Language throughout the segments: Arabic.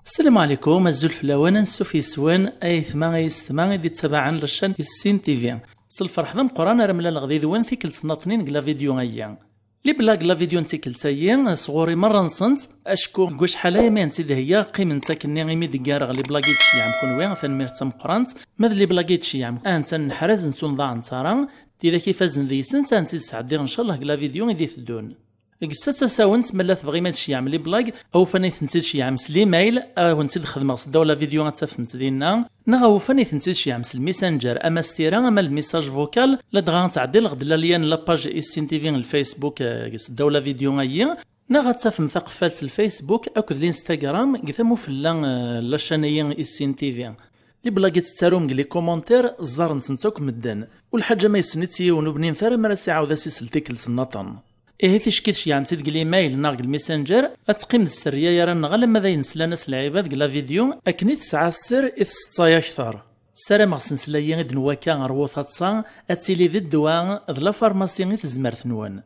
السلام عليكم الزول فلاوانا نسو في سوان اي ثما اي ستما دي تبعا للشان السين تي في الفرح ضم قران رملا الغديد وين ثيكل سناطنين قلا فيديو غيا لي بلا قلا فيديو نتيكل تايا صغوري مره نصنت اشكو كوش حالايا ما نسيد هي قيم نساكني غيمي دكار لي بلا كيتشي عم كون وين ثنمير تم قرانت ماذ لي بلا كيتشي عم انت نحرز نتونضا نصارا ديلا كيفاز نديسن تنسيد سعدي ان شاء الله قلا فيديو غيدي تدون قصة تساونت ملا تبغي ما تشي يعمل لي بلاك او فاني تنسيد شي يعمل لي ميل او نسيد خدمه صدا ولا فيديو غتفهمت ديالنا نغا فاني تنسيد شي يعمل الميسنجر اما ستيرا اما الميساج فوكال لا دغا تعدل غدلا ليا لاباج السين تي في الفيسبوك صدا ولا فيديو غيا نغا تفهم ثقفات الفيسبوك اكد الانستغرام قثمو في لا شانيين السين تي في لي بلاكي تتاروم لي كومونتير الزار نتنساك مدن والحاجه ما يسنيتي ونبني ثار مراسي عاود سيسلتيك لسنطن إيه تشكيلش يعني تسيد قلي مايل ناق الميسنجر أتقيم السرية يرى نغلا ماذا ينسلا ناس العباد قلا فيديو أكني تسعى السر إذ ستايا أكثر السلام غسن سلايا غيد نواكا غروث هاتسا أتيلي ذي الدواء ذ لا فارماسي غي تزمرث نون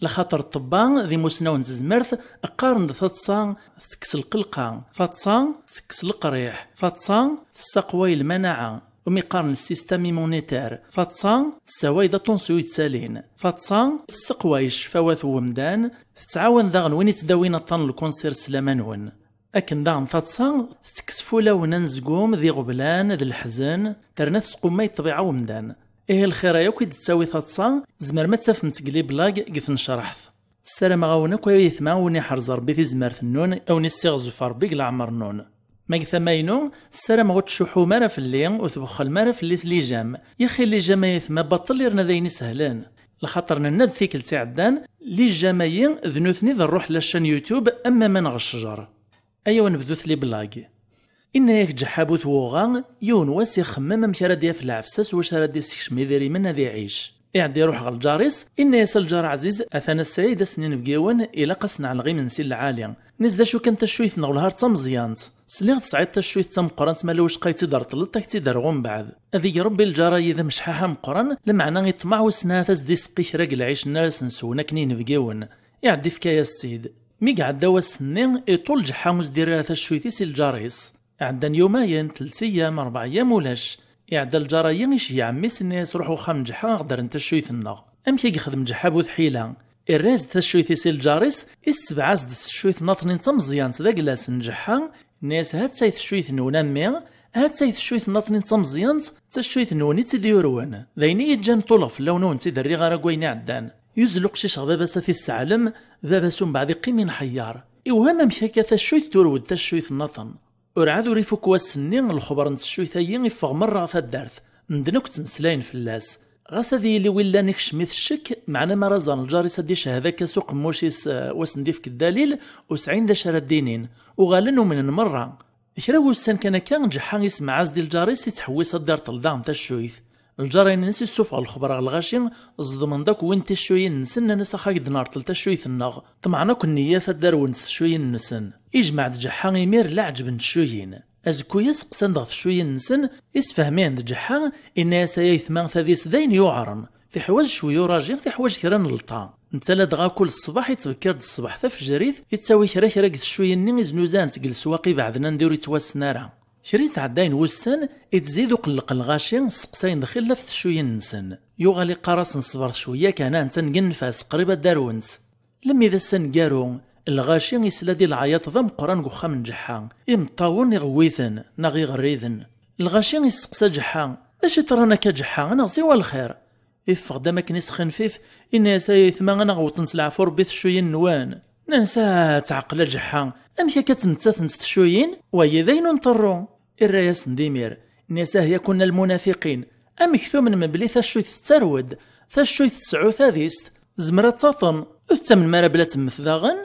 لخاطر الطبا ذي موسناون تزمرث أقارن ثاتسا تكس القلقة ثاتسا تكس القريح ثاتسا تساقوي المناعة وميقارن السيستم مونيتير فاتسا السوايد طونسيو يتسالين فاتسا السقواي الشفاوات ومدان تتعاون داغن وين يتداوين طن الكونسير سلامانون اكن داغن فاتسا تكسفو لونا نزقوم ذي غبلان ذي الحزن ترنا تسقوم ماي الطبيعة ومدان ايه الخير كي تساوي فاتسا زمر ما تفهم تقلي بلاك قث نشرحت السلام غاونا كوي يثما وني حرز ربي في زمارت النون او نسيغزو فربي العمر نون ماك ماينو السلام غتشوحو مارا في الليل وتبخل مارا في اللي ليجام يا اخي اللي جاما يثما بطل يرنا ذاين سهلان لخاطر ناد ثيكل تعدان لي جامايين ذنوثني ذا نروح للشان يوتيوب اما ما نغ الشجر ايوا نبدوث لي بلاكي ان ياك جحابو ثوغا يون واس يخمم مشى راه في العفساس واش راه يستكشمي ذيري من هذا يعيش يعدي يروح غل الجاريس ان ياسل جار عزيز اثنا السيد سنين بقيون الى قصنا الغي من سي العالي نزدا شو كانت شويه نغلها تمزيانت سليغ تصعيد تشويه تم قران مالوش قايتي دار طلطك تيدرغون بعد هذيك ربي الجاره اذا مشحاها مقران لمعنى يطمع وسنا تسدي سقي شراق العيش الناس نسونا كنين بقيون يعدي في كايا السيد مي قعد دوا السنين يطول جحاموس دير هذا الشويتي سي الجاريس عندنا يومين 3 ايام 4 ايام ولاش يعدى الجرايين يا عمي الناس روحوا خام جحا غدر انت الشويت النغ امشي يخدم جحابو ثحيله الراز تا الشويت سي الجاريس استبعاز الشويت ناطنين تمزيان ذا كلاس نجحا الناس هات سايت الشويت نونا مي هات سايت الشويت ناطنين تمزيان تا الشويت نوني تديرون ذايني يجان طولف لونون تيدري غير كوين عدان يزلق شي شغبابا ساتي السعلم بابا سون بعد قيمين حيار ايوهما مشى كاثا الشويت تورود تا الشويت الناطن ورعاد وريفو كواسني الخبر نت الشويتايين يفغ مرة في الدارث ندنوك تنسلاين في اللاس غاس هذه اللي ولا نكشميث الشك معنا ما رزان الجاريس هاديش هذاك سوق موشيس واسنديفك الدليل وسعين دا شرا الدينين وغالنو من المرة كرا وسان كان جحا يسمع عز دي الجاريس يتحويس الدار طلدام تا الشويث الجارين نسي السوف على الخبر على الغاشين الزضمن داك وين تشوين نسن نسا خايد نار تلتا شويث النغ طمعنا كنية الدار ونس شوين نسن يجمع دجحا يمير لعجب نشوين ازكو يسقسن ضغط شوين نسن يسفهمين دجحا إن سيثمان ثذيس دين يعرن في حواج شوية راجل في حواج كرا نلطا نتلا دغا كل الصباح يتبكر الصباح تفجريث يتساوي كرا قد شوية نيز نوزان تقل سواقي بعدنا ندير يتوسنارا شريت عداين وسن يتزيدو قلق الغاشي سقساين دخل لفت شوية نسن يوغالي قراص نصبر شوية كان انت نقنفاس قريبا دارونس لم إذا سن قارو الغاشي يسلا دي العياط ضم قران قخا من جحا يمطاون يغويثن ناغي غريذن الغاشي يسقسا جحا اش ترانا كجحا انا سوى الخير يفغ دمك نسخ خنفيف إن سايثما انا غوطن سلعفور بيث شوية نوان ننسى تعقل جحا امشي كتمتثن شويين وهي ذين نطرو الرايس نديمير نساه يكون المنافقين امكثو من مبلي ثشويت تترود ثشويت تسعو ثاذيست زمرات تطن الثمن مرا بلا تمثداغن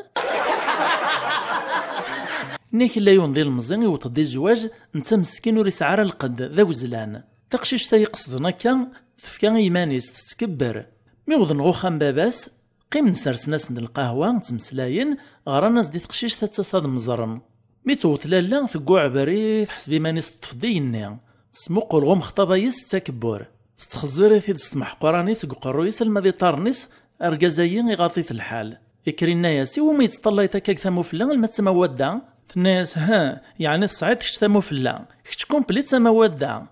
نيك لا يونضي المزين يوطدي الزواج نتا مسكين وري سعر القد ذا وزلان تقشيش تا يقصدنا كان تفكا ايمانيس تتكبر ميوضن غوخام باباس قيم نسرس ناس ند القهوة نتمسلاين غرا ناس دي تقشيش تتصاد مزرم مي توت لالا ثقو عبريت حسب ايمانيس تفضي يني سموق الغم خطابايس تكبر تتخزيري ثيد ستمح قراني تقرويس المذي طارنيس أرقازايين يغاطي الحال إكرينا ياسي وما يتطلعي تاكاك ثمو فلان المتسما ودا الناس ها يعني الصعيد كش ثمو فلان كش كومبليت ثما ودا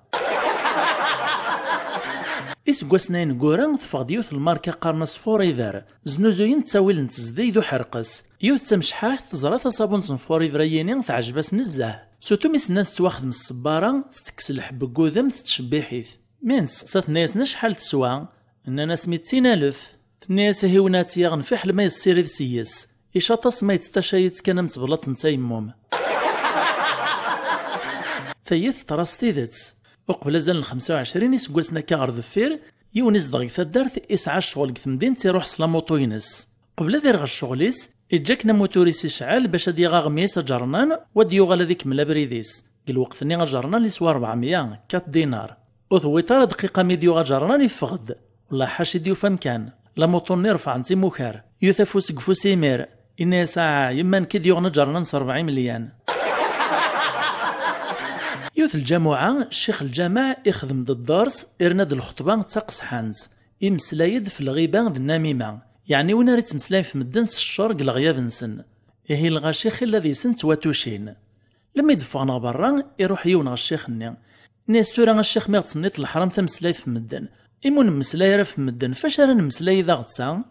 إسقواسنين قوران تفغد يوث الماركة قرنص فوريفر زنوزوين تساويل نتزدي دو حرقس يوث تمشحاح تزرى تصابون فوريفر يينين تعجبس نزاه سوتو ميسنان تتواخد من الصبارة تتكس الحب قوذم تتشبيحيث من سقسات ناس نشحال تسوا اننا سميتين الف الناس هيونات يغن في حل ما يصير سيس إشاطس ما يتشايت كان متبلط نتايموم ثيث تراس تيذتس وقبل زن 25 يسقوسنا كاغر ذفير يونس دغي ثدارت إسعى الشغل كثمدين تيروح سلاموطو ينس قبل ذي رغ الشغليس إجاكنا موتوريس يشعل باش هادي غاغميس جرنان وديو غالا ذيك ملا بريديس قل وقت ثاني غجرنان لي سوا 400 4 دينار وثويتار دقيقة ميديو غجرنان يفغد والله حاشي ديو فمكان لا موطون يرفع نتي موكار يوثفو سقفو سيمير إنها ساعة يمان كي ديو غنجرنان 40 مليان يوث الجامعة الشيخ الجامع يخدم ضد الدرس إرناد الخطبة تاقص حانز يمسلايد في الغيبة ذ النميمة يعني وين ريت مسلاي في مدنس الشرق الغياب نسن إيه الغاشيخ الذي سن تواتوشين لما يدفعنا برا يروح يونغ الشيخ ناس تورا الشيخ ما تصنيت الحرام تمسلاي في مدن إمون مسلاي في مدن فاش راه نمسلاي ذا غتسا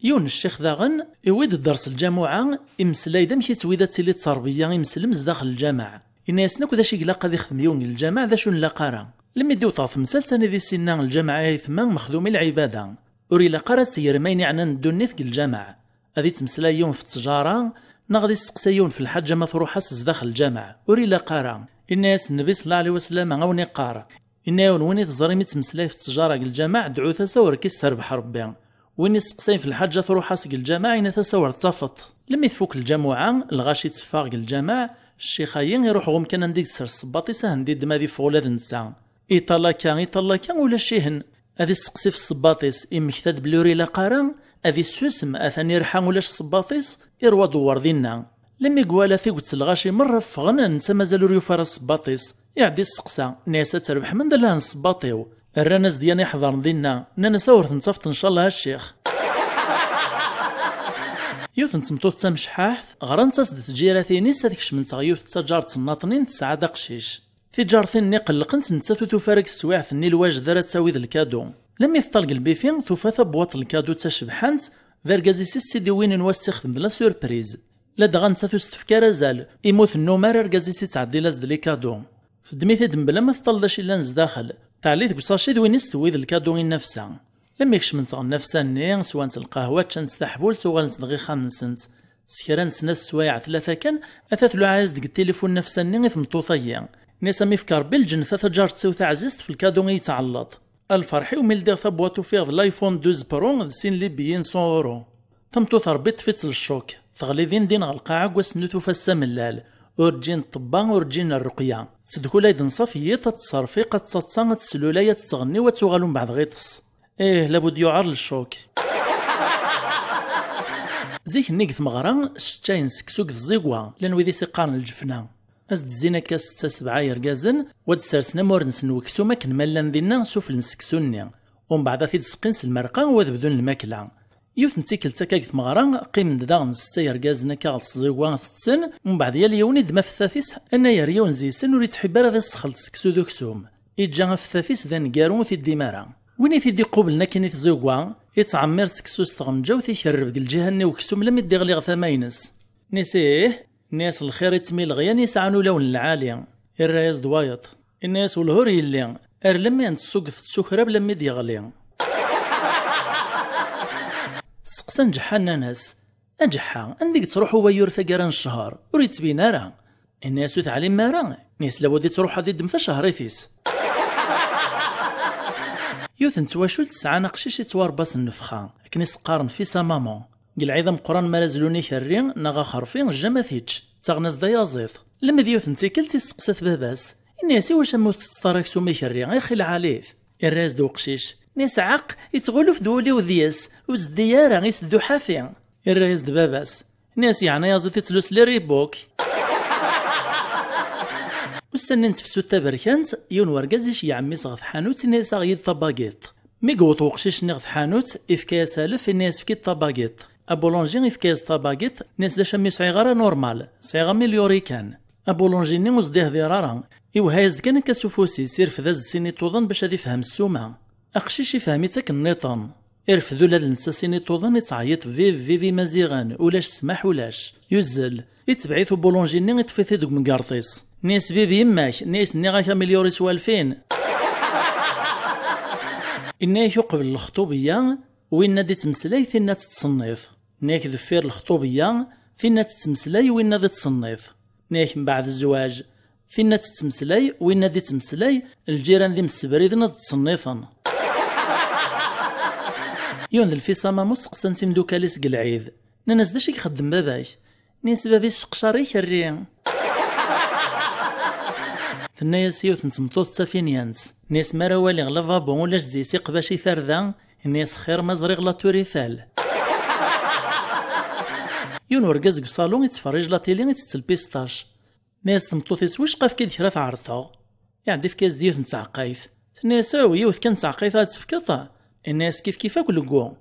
يون الشيخ ذاغن يويد الدرس الجامعة يمسلاي دام كي تويدا تيلي التربية يمسلمز داخل الجامعة الناس ناكو داش يقلا قد يخدم يون الجامعة ذا شون لاقارا لما يديو طاف مسلسل ذي سنان الجامعة يثمان مخدومي العبادة وري لاقارا تسير ماين يعني ندونيث الجامعة هذه تمسلاي يون في التجارة نغدي سقسيون في الحاجة ما تروح حسس داخل الجامعة وري لاقارا الناس النبي صلى الله عليه وسلم غاوني قارا إنه وين تزري متمسلاي في التجارة الجامعة دعو تساور كيس تربح ربي وين يسقسين في الحاجة تروح حاسق الجامعة إن تساور تفط لما يفوك الجامعة الغاشي تفاق الجامعة الشيخاين يروحوا مكان نديك سر الصباطي سهندي دمادي فولاد نسا إيطالا كان ولا شيهن هذه السقسي في الصباطيس إمكتاد بلوري لاقارا هذه السوسم أثاني رحام ولاش الصباطيس إروا دوار دينا لما يقوالا ثيقت الغاشي مرة فغن نتا مازالو ريوفار الصباطيس يعدي السقسا ناسا تربح من دلان الصباطيو الرناس ديالنا يحضر دينا نانا ساورت نصفت ان شاء الله هالشيخ يوث نتمطوط تمشحاح غران تسد تجيراتينيس هذيك من تغيوث تجار تناطنين 9 دقشيش تجارتين ني قلقنت نتا تفارق السواع ثني الواج دارت تساوي الكادو لما يفطلق البيفين توفى بواط الكادو تشبحانت ذركازي سيدي وين نوستخدم لا سوربريز لا دغان تستفكار زال يموت النومار ركازي تعدي لاز لي كادو فدميتي دم بلا ما تطلش الا نز داخل تعليت بصاشي دوين يستوي الكادو نفسها لما يكش من تغن نفسها ني سواء القهوه تنستحبول سواء نغي 5 سكران سنه السوايع 3 كان اثاث له عايز ديك التليفون نفسها ني ثمطوطيه ناس ميفكر بالجن تجار تسوث عزيزت في الكادو يتعلط الفرحي وميل دير ثبواتو فيه الايفون 12 برو سين لي بيين 100 اورو ثمطوط ربيت فيت الشوك تغليذين دين القاعه وسنوتو فسا ملال ورجين الطبان ورجين الرقيه تدخل ايضا صفيه تتصرفي قد تتصنت السلولايه تتغني وتغالون بعد غيطس لابد يعار للشوك زيك نيك مغرا شتاين سكسوك الزيقوا لان ويدي سيقارن الجفنه أزد زينا كاس 6 7 يرقازن واد سارسنا مورنس نوكسو ما كنمالان دينا سوف نسكسوني ومن بعد ثيد سقنس المرقه واد بدون الماكله يوث نتيكل تاكاك مغرا قيم داغن 6 يرقازنا كاغلط زيقوا تتسن ومن بعد يا اليوني دما في الثاثيس انا يا ريون زيسن وريت حبار هذا السخلط سكسو دوكسوم يجا في الثاثيس ذا نكارون في الدماره وين تيدي قبلنا كاين تزيقوا يتعمر سكسو استغمجا وتيشرب الجهه نوكسوم لم يدي غلي غثا ماينس نسيه الناس الخير يتميل غيان يسعنو لون العالي الرايز دوايط الناس والهوري اللي لما نتسوق السكراب لما يغلي سقسا نجحنا ناس انجحا عندك تروح هو يورثا كاران الشهر وريت بينا راه الناس تعلم ما راه ناس لابد تروح هادي دمثا شهريثيس يوث نتواشل 9 نقشيش يتوارباس النفخه كني سقارن في سامامون قل عظم قران مرازلوني كرين نغا خرفين جماثيتش تغنز ديازيط لما ديوث نتيكل تسقسات باباس الناس واش موت تستراك سومي كرين يا اخي العاليث الراس دو قشيش ناس عق يتغلو في دولي وذياس وزديارة غيسدو حافي الراس دباباس ناس يعني يازيت تلوس لي ريبوك وستني نتفسو تابركانت يون ورقازيش يعميس غث حانوت نيسا غيد طباقيط ميقوط وقشيش نغث حانوت إفكايا سالف الناس فكي طباقيط أبولونجي إفكايا طباقيط ناس لاش مي صغيرة نورمال صغيرة مليوري كان أبولونجي ني وزديه ضرارا إوهايز كان كاسوفوسي سير فذاز سيني توضن باش هادي فهم السومة أقشيش يفهميتك النيطان إرفدو لاد نسا سيني توضن يتعيط فيفي مزيغان ولاش سماح ولاش يزل يتبعيثو بولونجي ني يطفيثي دوك مقارطيس نيس بيبي يماك نيس ني غاكا مليوري سوالفين إناك قبل الخطوبية وين نادي تمسلاي ثينا تتصنيف ناك ذفير الخطوبية ثينا تتمسلاي وين نادي تصنيف ناك من بعد الزواج ثينا تتمسلاي وين نادي تمسلاي الجيران ذي مسبريدنا تصنيفا يون ذا الفيصامة مسقسن سمدوكاليس قلعيد ناس داش يخدم باباك نيس بابي السقشاري كري ثنايا سيوت نتمطوط تافينيانس نيس مارا والي غلافا بون ولاش زيسي قباشي ثارذا نيس خير ما زريغ لا توريثال يون ورقاز قصالون يتفرج لا تيلي يتتلبيستاش نيس تمطوط يسويش قاف كي ديكرا عرثا يعني في كاس ديوث نتعقايث ثنايا ساوي يوث كان تعقايث تفكطا الناس كيف كلكو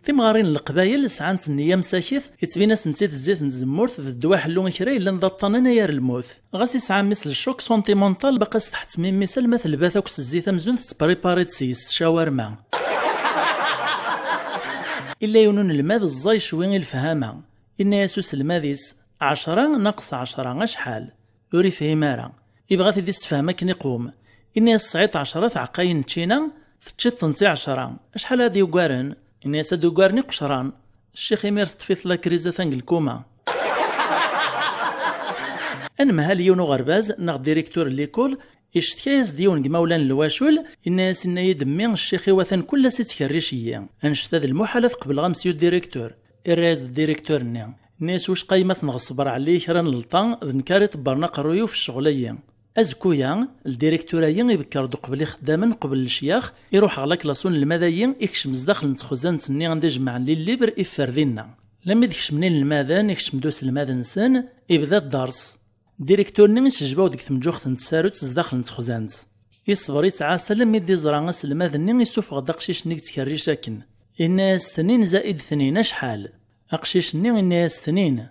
تيمغارين القبايل سعان النية مساكيث يتبيناس نسيت الزيت نزمورت ذ الدوا حلو كرا إلا نضطننا يار الموت غاسي سعى مثل الشوك سونتيمونتال باقا تحت مين مثل مثل باثوكس الزيت مزون تبريباري تسيس شاورما إلا يونون الماذ الزاي شوين الفهامة إن ياسوس الماذيس 10 ناقص 10 أشحال يوري فهمارا يبغى ذي السفامة كن يقوم إني الصعيد 10 عقاين تشينا فتشت تنسي 10 أشحال هادي يقارن إني سادو قارني قشران الشيخ يمير تطفيث لا كريزة ثانقلكوما أنما هل يونو غرباز ناغ ديريكتور ليكول إشتكايز ديون قمولان الواشول إني سنا يدمي الشيخ وثن كل سيتكريشية أنشتاذ المحالث قبل غمسيو الديريكتور الراز الديريكتور الناس واش قايمة نغصبر عليه كران للطان ذنكاري طبرنا قرويو في الشغلية أزكويا الديريكتوريين يبكر قبل خداما قبل الشياخ يروح على كلاسون المذايين يكشم زداخل نتخزان تسني غندي جمع لي الليبر إفردينا لما يكشم منين الماذان يكشم دوس الماذان سن يبدا الدرس ديريكتورني يسجباو ديك تمجوخ تنتساروت زداخل نتخزانت يصبر يتعاسى لما يدي زرا الماذن يسوفغ داقشيش نيك تكري شاكن الناس 2 زائد 2 شحال أقشيش ني الناس 2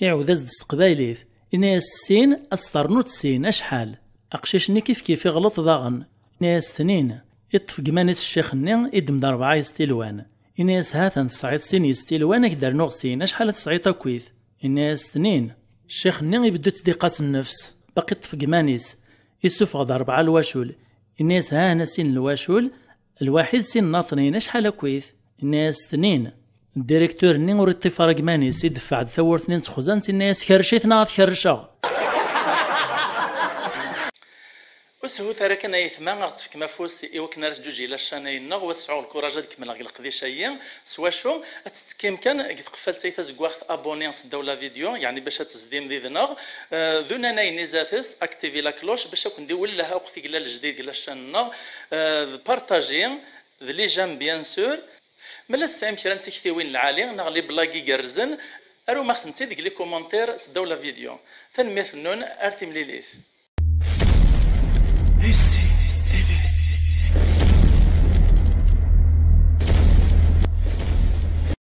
يعود ازد قبايليث الناس سين أسطرنوت سين أشحال أقشيشني كيف يغلط ضاغن الناس 2 يطفق مانيس الشيخ ني يدم 4 يستيلوان الناس هاثن 9 سين يستيلوان كدار نوغ سين أشحال 9 تاكويث الناس 2 الشيخ ني يبدو تديقاس النفس باقي طفق مانيس يسوفغ 4 الواشول الناس هانا سين الواشول الواحد سين ناطنين أشحال كويث الناس 2 الديريكتور ني وريد تفرق مانيس يدفع ثور 2 تخزانت الناس كرشيت ناض كرشا وسهو ثرا كان يثما غتفك مفوس يوكنا رجوجي لا شانينا وسعوا الكوراج هذيك من القديشيه سوا شو كيمكن قد قفلت سيتا زكواخ ابونينس دولا فيديو يعني باش تزديم ذي ذنغ ذونا ناي نزاتس اكتيفي لا كلوش باش كندير لها وقت قلا الجديد قلا شاننا بارطاجي لي جام بيان سور ملا تسعيم كرا تكتيوين العالي نغلي بلاكي قرزن ارو ما خدمتي ديك لي كومونتير دولا فيديو تنميت النون ارتي مليليث